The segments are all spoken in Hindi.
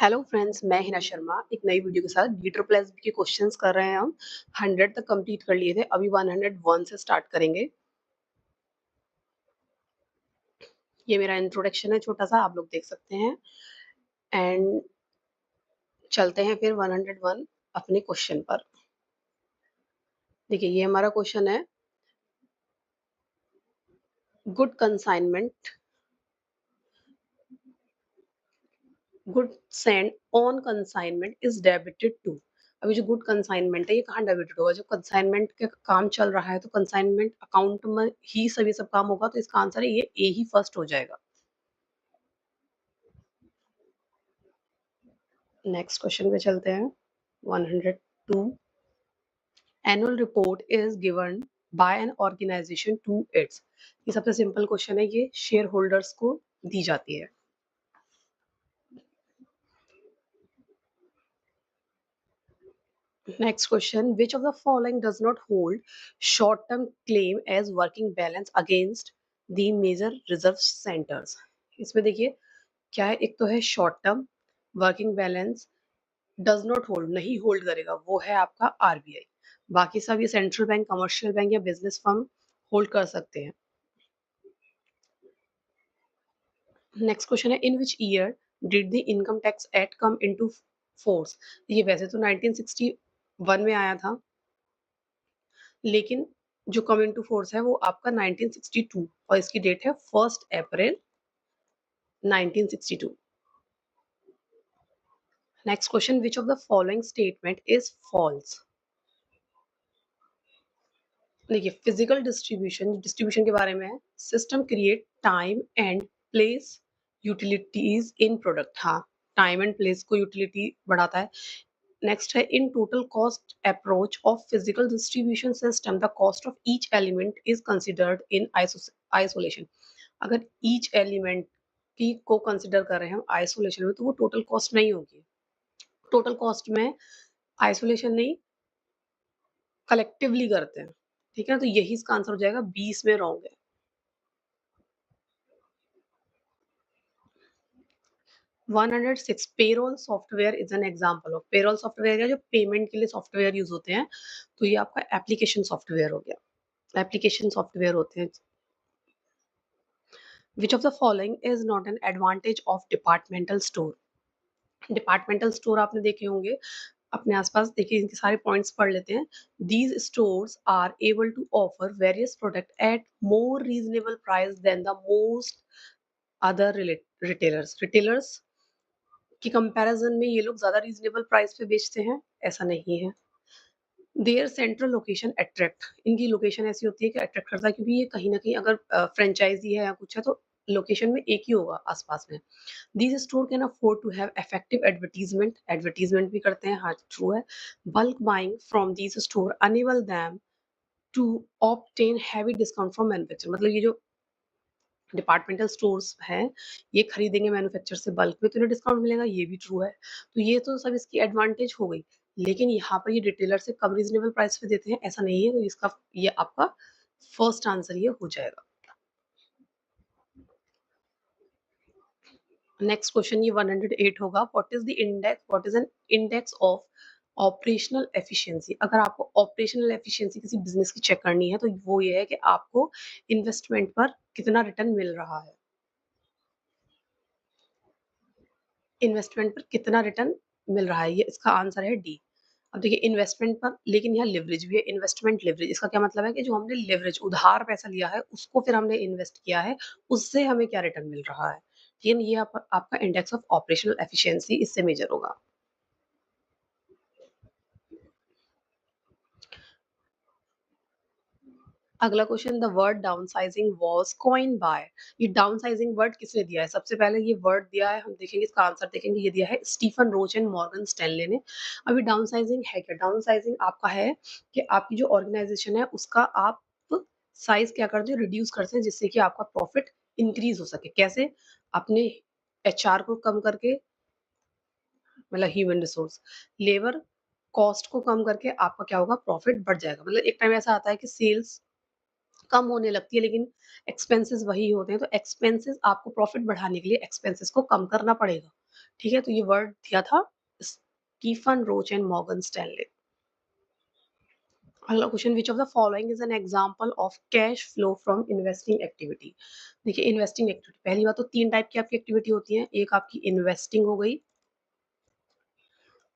हेलो फ्रेंड्स, मैं हिना शर्मा एक नई वीडियो के साथ बी ट्रिपल एस बी के क्वेश्चंस कर रहे हैं। हम 100 तक कंप्लीट कर लिए थे, अभी 101 से स्टार्ट करेंगे। ये मेरा इंट्रोडक्शन है छोटा सा, आप लोग देख सकते हैं। एंड चलते हैं फिर 101 अपने क्वेश्चन पर। देखिए, ये हमारा क्वेश्चन है, good consignment good send on consignment is debited to. अभी जो गुड कंसाइनमेंट है ये कहाँ डेबिटेड होगा? जब कंसाइनमेंट का काम चल रहा है तो कंसाइनमेंट अकाउंट में ही सभी सब काम होगा, तो इसका आंसर है ये ए ही फर्स्ट हो जाएगा। नेक्स्ट क्वेश्चन पे चलते हैं। 102 annual report is given by an organisation to its. ये सबसे सिंपल क्वेश्चन है, ये शेयर होल्डर्स को दी जाती है। Next question, which of the following does not hold short term claim as working balance against the major reserve centers. इसमें देखिए क्या है, एक तो है short term working balance does not hold, नहीं होल्ड करेगा, वो है आपका आरबीआई। बाकी सब ये सेंट्रल बैंक, कमर्शियल बैंक या बिजनेस फर्म होल्ड कर सकते हैं। नेक्स्ट क्वेश्चन है, in which year did the income tax act come into force. ये वैसे तो 1961 में आया था, लेकिन जो कम इनटू फोर्स है वो आपका 1962 और इसकी डेट है 1 अप्रैल 1962। Next question, which of the following statement is false. देखिए, फिजिकल डिस्ट्रीब्यूशन डिस्ट्रीब्यूशन के बारे में है, system create time and place utilities in product. हाँ, टाइम एंड प्लेस को यूटिलिटी बढ़ाता है। नेक्स्ट है, in total cost approach of physical distribution system the cost of each element is considered in isolation. अगर ईच एलिमेंट की को कंसिडर कर रहे हैं हम आइसोलेशन में, तो वो टोटल कॉस्ट नहीं होगी। टोटल कॉस्ट में आइसोलेशन नहीं, कलेक्टिवली करते हैं। ठीक है, तो यही इसका आंसर हो जाएगा, 20 में रॉन्ग है। 106 payroll software is an example of. Payroll software है जो पेमेंट के लिए सॉफ्टवेयर यूज होते हैं, तो ये आपका एप्लीकेशन सॉफ्टवेयर हो गया। एप्लीकेशन सॉफ्टवेयर होते हैं। विच of the following is not an advantage of departmental store. Departmental store आपने देखे होंगे अपने आसपास, देखिए इनके सारे पॉइंट्स पढ़ लेते हैं। These stores are able to offer various product at more reasonable price than the most other retailers. Retailers की कंपैरिजन में ये लोग ज्यादा रीजनेबल प्राइस पे बेचते हैं, ऐसा नहीं है। देयर सेंट्रल लोकेशन अट्रैक्ट, इनकी लोकेशन ऐसी होती है कि अट्रैक्ट करता है, क्योंकि ये कहीं ना कहीं अगर फ्रेंचाइजी है या कुछ है तो लोकेशन में एक ही होगा आसपास में। These store can afford to have effective advertisement, advertisement भी करते हैं, हाँ ट्रू है। Bulk buying from these store enable them to obtain heavy discount from manufacture. मतलब ये जो डिपार्टमेंटल स्टोर्स हैं, ये खरीदेंगे मैन्युफैक्चर से बल्क में तो इन्हें डिस्काउंट मिलेगा, ये भी ट्रू है। तो ये तो सब इसकी एडवांटेज हो गई, लेकिन यहाँ पर ये रिटेलर से कम रीजनेबल प्राइस पे देते हैं, ऐसा नहीं है। तो इसका ये आपका फर्स्ट आंसर ये हो जाएगा। नेक्स्ट क्वेश्चन ये 108 होगा, what is an index of operational efficiency. अगर आपको ऑपरेशनल एफिशिएंसी किसी बिजनेस की चेक करनी है तो वो ये है कि आपको इन्वेस्टमेंट पर कितना रिटर्न मिल रहा है। इन्वेस्टमेंट पर कितना रिटर्न मिल रहा है, ये इसका आंसर है डी। अब देखिए इन्वेस्टमेंट पर, लेकिन यहाँ लिवरेज भी है, इन्वेस्टमेंट लिवरेज। इसका क्या मतलब है कि जो हमने लिवरेज उधार पैसा लिया है उसको फिर हमने इन्वेस्ट किया है, उससे हमें क्या रिटर्न मिल रहा है। ठीक है, ये आपका इंडेक्स ऑफ ऑपरेशनल एफिशिएंसी इससे मेजर होगा। अगला question, the word downsizing was coined bye. ये डाउनसाइजिंग वर्ड किसने दिया है? सबसे पहले ये वर्ड दिया है, हम देखेंगे इसका आंसर देखेंगे, ये दिया है स्टीफन रोच एंड मॉर्गन स्टैनले ने। अभी डाउनसाइजिंग है क्या? डाउनसाइजिंग आपका है कि आपकी जो ऑर्गेनाइजेशन है उसका आप साइज क्या करते हो, रिड्यूस करते हैं, जिससे कि आपका प्रॉफिट इंक्रीज हो सके। कैसे? अपने एचआर को कम करके, मतलब ह्यूमन रिसोर्स, लेबर कॉस्ट को कम करके आपका क्या होगा, प्रॉफिट बढ़ जाएगा। मतलब एक टाइम ऐसा आता है कि सेल्स कम होने लगती है, लेकिन एक्सपेंसेस वही होते हैं, तो एक्सपेंसेस आपको प्रॉफिट बढ़ाने के लिए एक्सपेंसेस को कम करना पड़ेगा। ठीक है, तो ये वर्ड दिया था स्टीफन रोच एंड मॉर्गन स्टैनले। अगला question, which of the following is an example of cash flow from investing activity. देखिए इन्वेस्टिंग एक्टिविटी, पहली बात तो तीन टाइप की आपकी एक्टिविटी होती है, एक आपकी इन्वेस्टिंग हो गई,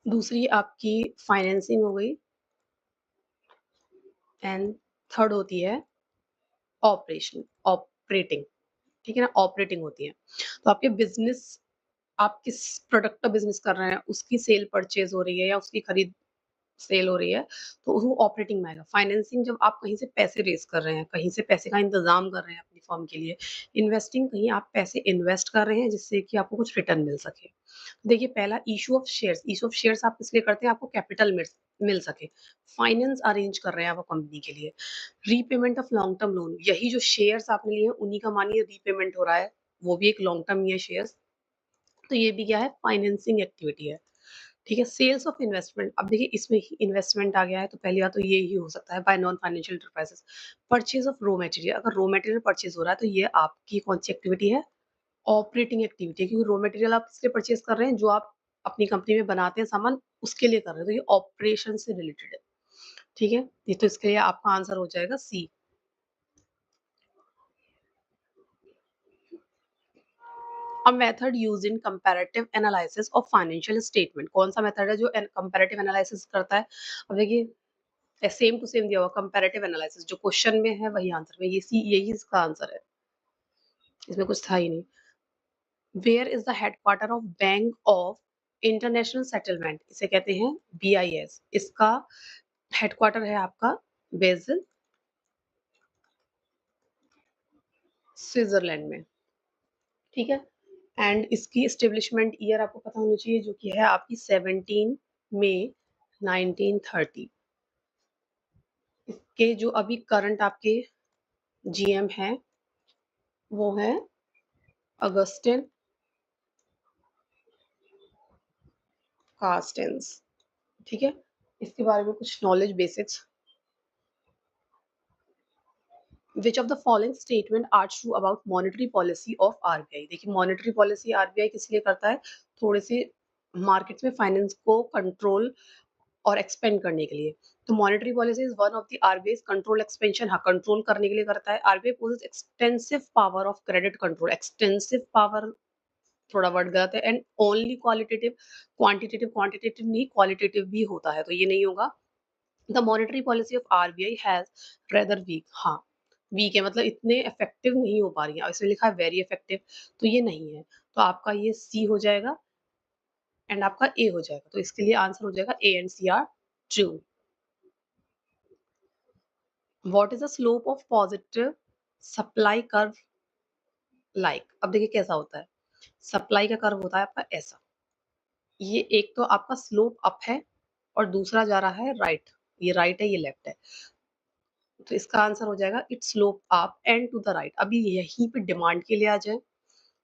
दूसरी आपकी फाइनेंसिंग हो गई, एंड थर्ड होती है ऑपरेटिंग। ठीक है ना, ऑपरेटिंग होती है। तो आपके बिजनेस, आप किस प्रोडक्ट का बिजनेस कर रहे हैं, उसकी सेल परचेज हो रही है या उसकी खरीद सेल हो रही है, तो वो ऑपरेटिंग में आएगा। फाइनेंसिंग, जब आप कहीं से पैसे रेज कर रहे हैं, कहीं से पैसे का इंतजाम कर रहे हैं अपनी फर्म के लिए। इन्वेस्टिंग, कहीं आप पैसे इन्वेस्ट कर रहे हैं जिससे कि आपको कुछ रिटर्न मिल सके। देखिए पहला issue of shares, issue of shares आप इसलिए करते हैं आपको कैपिटल मिल सके। फाइनेंस अरेंज कर रहे हैं आप कंपनी के लिए। Repayment of long term loan, यही जो शेयर्स आपने लिए हैं उन्हीं का मानिए रीपेमेंट हो रहा है, वो भी एक लॉन्ग टर्म ही है शेयर्स, तो ये भी क्या है, फाइनेंसिंग एक्टिविटी है। ठीक है, सेल्स ऑफ इन्वेस्टमेंट, अब देखिए इसमें ही इन्वेस्टमेंट आ गया है, तो पहली बात तो ये ही हो सकता है bye non financial enterprises. Purchase of raw material, अगर रॉ मटेरियल परचेज हो रहा है तो ये आपकी कौन सी एक्टिविटी है, ऑपरेटिंग एक्टिविटी है, क्योंकि रॉ मटेरियल आप इसलिए परचेज कर रहे हैं जो आप अपनी कंपनी में बनाते हैं सामान, उसके लिए कर रहे हैं, तो ये ऑपरेशन से रिलेटेड है। ठीक है, ये तो इसके लिए आपका आंसर हो जाएगा सी। A method used in comparative analysis of financial statement, कौन सा मेथड है जो कंपैरेटिव एनालिसिस करता है। अब देखिए सेम टू सेम दिया हुआ कंपैरेटिव एनालिसिस, जो क्वेश्चन में है वही आंसर में, ये सी यही इसका आंसर है, इसमें कुछ था ही नहीं। Where is the headquarter of bank of international settlement, इसे कहते हैं BIS, इसका हेडक्वार्टर है आपका बेजल, स्विट्जरलैंड में। ठीक है, एंड इसकी एस्टेब्लिशमेंट ईयर आपको पता होनी चाहिए, जो कि है आपकी 17 मई 1930। इसके जो अभी करंट आपके GM हैं वो है अगस्टिन कार्स्टेंस। ठीक है, इसके बारे में कुछ knowledge basics, which of the following statement are true about monetary policy of RBI। देखिए मॉनेटरी पॉलिसी RBI किस लिए करता है, थोड़े से मार्केट्स में फाइनेंस को कंट्रोल और एक्सपेंड करने के लिए। तो monetary policy is one of the RBI control expansion, हाँ कंट्रोल करने के लिए करता है। RBI possess extensive power of credit control, extensive power थोड़ा वर्ड गलत है, and only qualitative, quantitative, quantitative नहीं क्वालिटेटिव भी होता है, तो ये नहीं होगा। The monetary policy of RBI has rather weak, हाँ वीक है, मतलब इतने इफेक्टिव नहीं हो पा रही है, इसमें लिखा है वेरी इफेक्टिव, तो ये नहीं है, तो आपका ये सी हो जाएगा एंड आपका ए हो जाएगा, तो इसके लिए आंसर हो जाएगा A and C are true. What is the slope of positive supply curve like, अब देखिए कैसा होता है, सप्लाई का कर्व होता है आपका ऐसा, ये एक तो आपका स्लोप अप है और दूसरा जा रहा है राइट, ये राइट है ये लेफ्ट है, तो इसका आंसर हो जाएगा it slope up and to the right. अभी यहीं पे डिमांड के लिए आ जाए,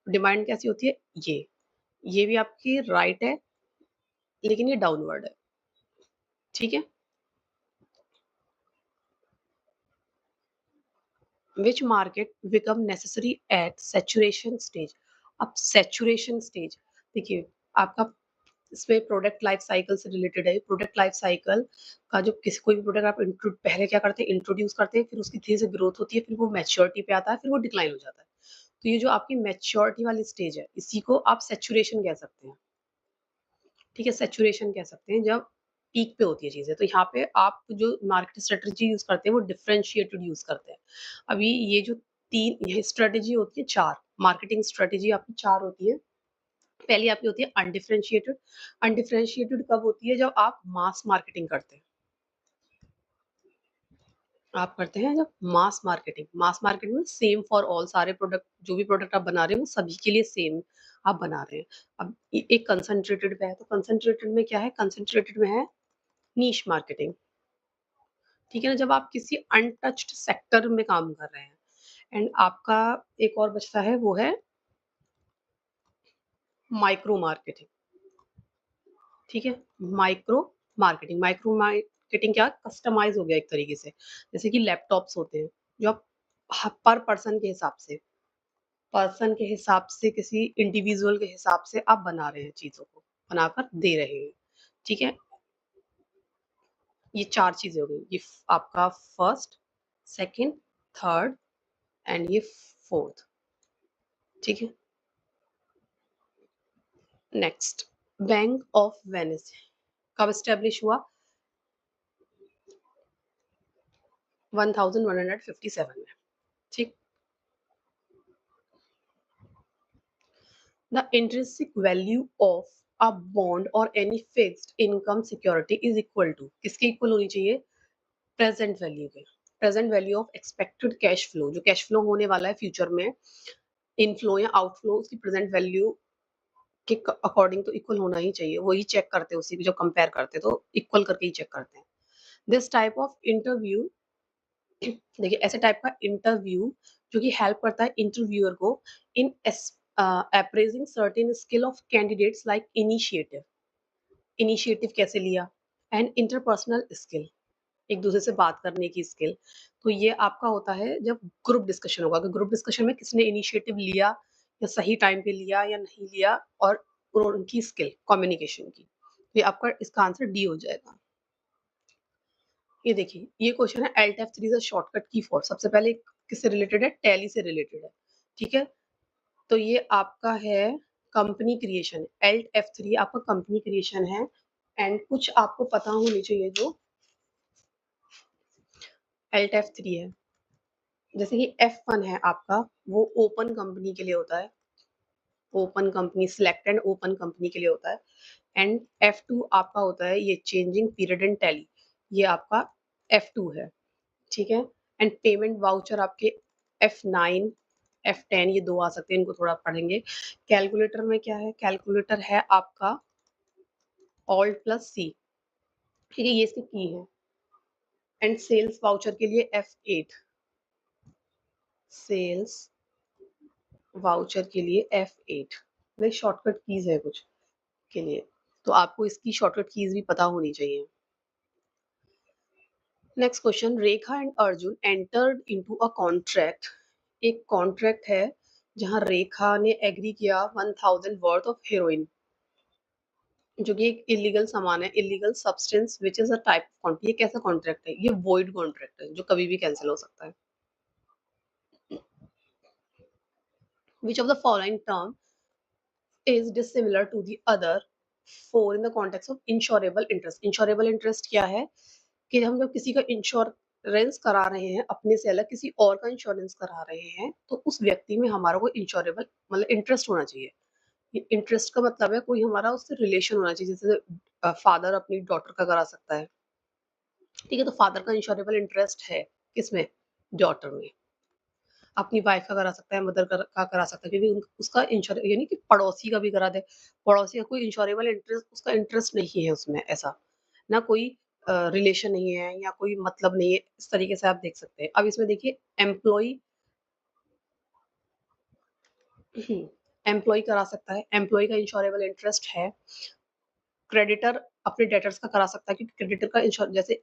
डिमांड कैसी होती है, ये भी आपकी राइट है लेकिन ये डाउनवर्ड है। ठीक है, which market become necessary at saturation stage. अब सैचुरेशन स्टेज, देखिए आपका इसमें प्रोडक्ट लाइफ साइकिल से रिलेटेड है, प्रोडक्ट लाइफ साइकिल का जो किसी कोई भी प्रोडक्ट आप पहले क्या करते हैं, इंट्रोड्यूस करते हैं, फिर उसकी धीरे से ग्रोथ होती है, फिर वो मैच्योरिटी पे आता है, फिर वो डिक्लाइन हो जाता है, तो ये जो आपकी मैच्योरिटी वाली स्टेज है इसी को आप सैचुरेशन कह सकते हैं। ठीक है, सैचुरेशन कह सकते हैं जब पीक पे होती है चीजें, तो यहाँ पे आप जो मार्केट स्ट्रेटजी यूज करते हैं वो डिफरेंशिएटेड यूज करते हैं। अभी ये जो तीन ये स्ट्रेटेजी होती है, चार मार्केटिंग स्ट्रेटेजी आपकी चार होती है। पहली आपकी होती है अनडिफरेंशिएटेड, अनडिफरेंशिएटेड कब होती है, जब आप मास मार्केटिंग करते हैं, आप करते हैं जब मास मार्केटिंग में सेम फॉर ऑल, सारे प्रोडक्ट जो भी प्रोडक्ट आप बना रहे हो सभी के लिए सेम आप बना रहे हैं। अब एक कंसंट्रेटेड पे है, तो कंसंट्रेटेड में क्या है, कंसंट्रेटेड में है नीश मार्केटिंग। ठीक है ना, जब आप किसी अनटच्ड सेक्टर में काम कर रहे हैं, एंड आपका एक और बचता है वो है माइक्रो मार्केटिंग। ठीक है, माइक्रो मार्केटिंग, माइक्रो मार्केटिंग क्या, कस्टमाइज हो गया एक तरीके से, जैसे कि लैपटॉप्स होते हैं जो आप पर पर्सन के हिसाब से किसी इंडिविजुअल के हिसाब से आप बना रहे हैं, चीजों को बनाकर दे रहे हैं। ठीक है, ये 4 चीजें हो गई। ये आपका फर्स्ट, सेकंड, थर्ड एंड ये फोर्थ। ठीक है, नेक्स्ट, बैंक ऑफ वेनिस कब स्टेब्लिश हुआ? 1157 में। ठीक, the intrinsic value of a bond और any fixed income security is equal to, किसके इक्वल होनी चाहिए? प्रेजेंट वैल्यू के। Present value of expected cash flow, जो कैश फ्लो होने वाला है फ्यूचर में, इनफ्लो या आउटफ्लो, उसकी प्रेजेंट वैल्यू के अकॉर्डिंग तो इक्वल होना ही चाहिए। वही चेक करते हैं, उसी को जो कंपेयर करते हैं तो इक्वल करके ही चेक करते हैं। दिस टाइप ऑफ इंटरव्यू, देखिए ऐसे टाइप का इंटरव्यू जो कि हेल्प करता है इंटरव्यूअर को in appraising certain skill of candidates like initiative, initiative कैसे लिया, एंड इंटरपर्सनल स्किल, एक दूसरे से बात करने की स्किल। तो ये आपका होता है जब ग्रुप डिस्कशन होगा, कि ग्रुप डिस्कशन में किसने इनिशिएटिव लिया या सही टाइम पे लिया या नहीं लिया, और उनकी स्किल कम्युनिकेशन की। तो ये आपका इसका आंसर डी हो जाएगा। ये देखिए, ये क्वेश्चन है Alt F3 is a shortcut की फॉर, सबसे पहले किससे रिलेटेड है? टैली से रिलेटेड है। ठीक है, तो ये आपका है कंपनी क्रिएशन। एल्ट F3 आपका कंपनी क्रिएशन है, एंड कुछ आपको पता होनी चाहिए जो एल्ट F3 है। जैसे कि F1 है आपका, वो ओपन कंपनी के लिए होता है, open company, select and open company के लिए होता है। एंड F2 आपका होता है ये चेंजिंग पीरियड एंड टैली, ये आपका F2 है। ठीक है, एंड पेमेंट वाउचर आपके F9, F10, ये दो आ सकते हैं, इनको थोड़ा पढ़ेंगे। कैलकुलेटर में क्या है? कैलकुलेटर है आपका Alt+C। ठीक है, ये इसकी की है। एंड सेल्स वाउचर के लिए F8, सेल्स वाउचर के लिए F8। लाइक शॉर्टकट कीज है कुछ के लिए, तो आपको इसकी शॉर्टकट कीज भी पता होनी चाहिए। Next question, Rekha and Arjun entered into a contract, एक कॉन्ट्रैक्ट है जहां रेखा ने एग्री किया 1000 वर्थ ऑफ हेरोइन, जो कि एक इलीगल सामान है, illegal substance which is a type of contract. ये कैसा कॉन्ट्रैक्ट है? ये वॉइड कॉन्ट्रैक्ट है, जो कभी भी कैंसिल हो सकता है। विच of the following term is dissimilar to the other four in the context of insurable interest? Insurable interest क्या है? कि हम जब किसी का इंश्योरेंस करा रहे हैं, अपने से अलग किसी और का इंश्योरेंस करा रहे हैं, तो उस व्यक्ति में हमारा कोई इंश्योरेबल मतलब इंटरेस्ट होना चाहिए। इंटरेस्ट का मतलब है कोई हमारा उससे रिलेशन होना चाहिए, जैसे फादर अपनी डॉटर का करा सकता है। ठीक है, तो फादर का इंश्योरेबल इंटरेस्ट है किसमें? डॉटर में। अपनी वाइफ का करा सकता है, मदर का करा सकता है, क्योंकि उसका इंश्योर यानी कि पड़ोसी का भी करा दे। पड़ोसी का कोई इंश्योरेबल इंटरेस्ट, उसका इंटरेस्ट नहीं है उसमें, ऐसा ना कोई रिलेशन नहीं है या कोई मतलब नहीं है, इस तरीके से आप देख सकते हैं। अब इसमें देखिए, एम्प्लॉय एम्प्लॉय करा सकता है, एम्प्लॉय का इंश्योरेबल इंटरेस्ट है। क्रेडिटर अपने डेटर्स का करा सकता है, क्योंकि क्रेडिटर का इंश्योर, जैसे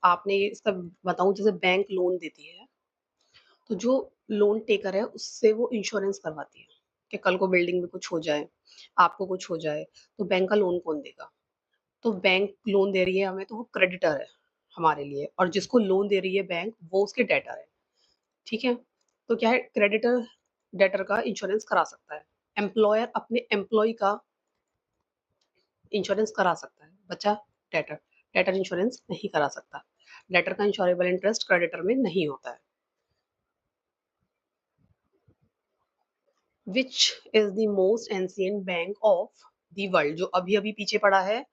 आपने इसका बताऊं, जैसे बैंक लोन देती है, तो जो लोन टेकर है उससे वो इंश्योरेंस करवाती है कि कल को बिल्डिंग में कुछ हो जाए, आपको कुछ हो जाए, तो बैंक का लोन कौन देगा? तो बैंक लोन दे रही है हमें, तो वो क्रेडिटर है हमारे लिए, और जिसको लोन दे रही है बैंक, वो उसके डेटर है। ठीक है, तो क्या है, क्रेडिटर डेटर का इंश्योरेंस करा सकता है, एम्प्लॉयर अपने एम्प्लॉय का इंश्योरेंस करा सकता है, बच्चा डेटर, डेटर इंश्योरेंस नहीं करा सकता। डेटर का इंश्योरेबल इंटरेस्ट क्रेडिटर में नहीं होता है। Which is the most ancient bank of the world, जो अभी अभी पीछे पड़ा है,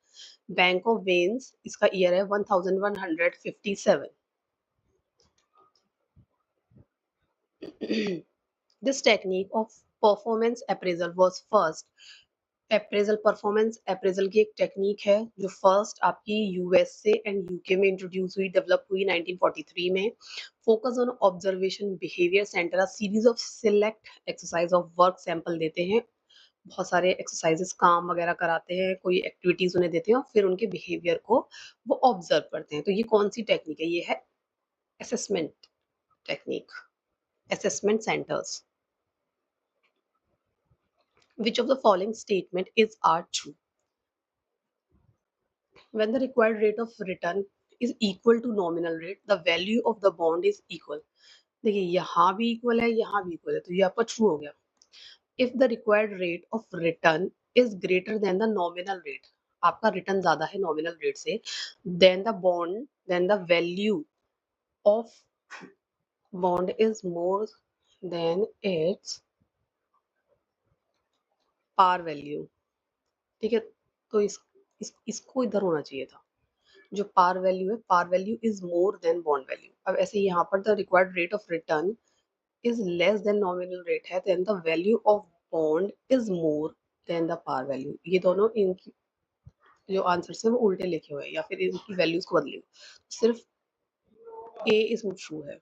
बैंक ऑफ वेन्स, इसका ईयर है 1157। This technique of performance appraisal was first, appraisal performance appraisal की एक टेक्निक है जो फर्स्ट आपकी यूएसए एंड यूके में इंट्रोड्यूस हुई, डेवलप हुई 1943 में। Focus on observation behaviour centre, series of select exercise of work sample देते हैं, बहुत सारे एक्सरसाइजेस काम वगैरह कराते हैं, कोई एक्टिविटीज उन्हें देते हैं, और फिर उनके बिहेवियर को वो ऑब्जर्व करते हैं। तो ये कौन सी टेक्निक है? ये है assessment technique. assessment centers. Which of the following statement is are true? When the required rate of return is equal to nominal rate, the value of the bond is equal. देखिए यहाँ भी इक्वल है, यहाँ भी इक्वल है, तो ये आपका ट्रू हो गया. If the required rate of return is greater than the nominal rate, आपका रिटर्न ज्यादा है नॉमिनल रेट से, then the value of bond is more than its par value. ठीक है, तो इसको इधर होना चाहिए था. जो पार वैल्यू है, par value is more than bond value. अब ऐसे यहाँ पर the required rate of return is less than nominal rate है, then the value of bond is more than the par value. ये दोनों इनकी जो आंसर्स है वो उल्टे लिखे हुए हैं या फिर इनकी वैल्यूज को बदले. सिर्फ ए इसमें ट्रू है.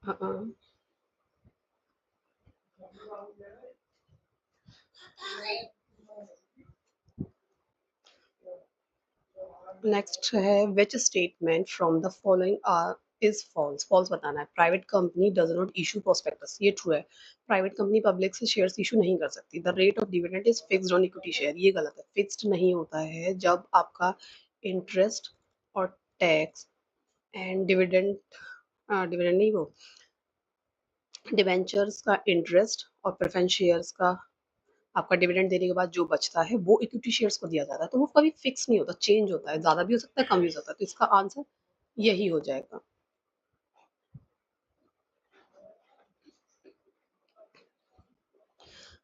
हाँ, नेक्स्ट है which statement from the following are is false. False बताना है. Private company does not issue prospectus, ये ट्रू है. प्राइवेट कंपनी पब्लिक से शेयर्स इशू नहीं कर सकती. The rate of dividend is fixed on equity share, ये गलत है. फिक्स्ड नहीं होता है जब आपका इंटरेस्ट और टैक्स एंड डिविडेंड डिविडेंड नहीं, वो डिवेंचर्स का इंटरेस्ट और प्रेफरेंस शेयर्स का आपका डिविडेंड देने के बाद जो बचता है वो इक्विटी शेयर्स को दिया जाता है. तो वो कभी फिक्स नहीं होता, चेंज होता है, ज्यादा भी हो सकता है, कम भी हो सकता है. तो इसका आंसर यही हो जाएगा.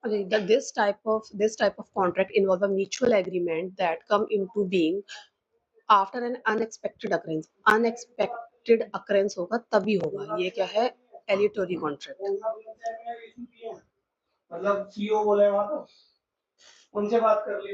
Okay, this type of contract involve a mutual agreement that come into being after an unexpected occurrence. Unexpected occurrence होगा तभी होगा. ये क्या है? Aleatory contract. मतलब सीईओ बोले वहां तो उनसे बात कर ली.